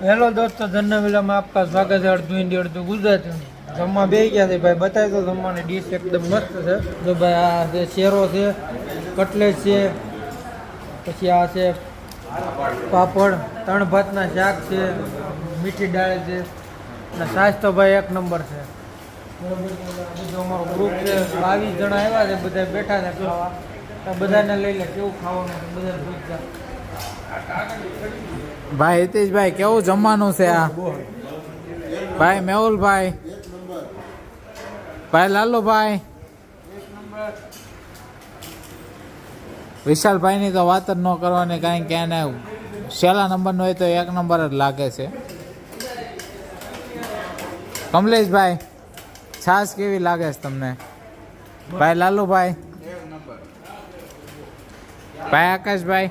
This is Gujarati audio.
हेलो दोस्तों, धन्य विला में आपका स्वागत है। अर्धु हिंदी अर्धु गुजराती जमवा बे गया थे भाई। बताए तो जमवानी डिश एकदम मस्त है। तो भाई आ शेरो है, कटलेट है, पछी आ छे पापड़, तण भातना शाक है, मीठी दाळ है અને સાસ તો ભાઈ એક નંબર છે। બીજો અમારો ગ્રુપ છે, 22 જણા આવ્યા છે, બધા બેઠા છે ખાવા। તો બધાને લઈ લે કેવું ખાવાનું છે, બધા પૂછતા। ભાઈ હિતેશભાઈ કેવું જમવાનું છે આ? ભાઈ મેહુલભાઈ, ભાઈ લાલુભાઈ, વિશાલભાઈની તો વાત જ ન કરવાની, કારણ કે એને છેલ્લા નંબરનો હોય તો એક નંબર જ લાગે છે। કમલેશભાઈ, છાશ કેવી લાગે છે તમને? ભાઈ લાલુભાઈ, ભાઈ આકાશભાઈ,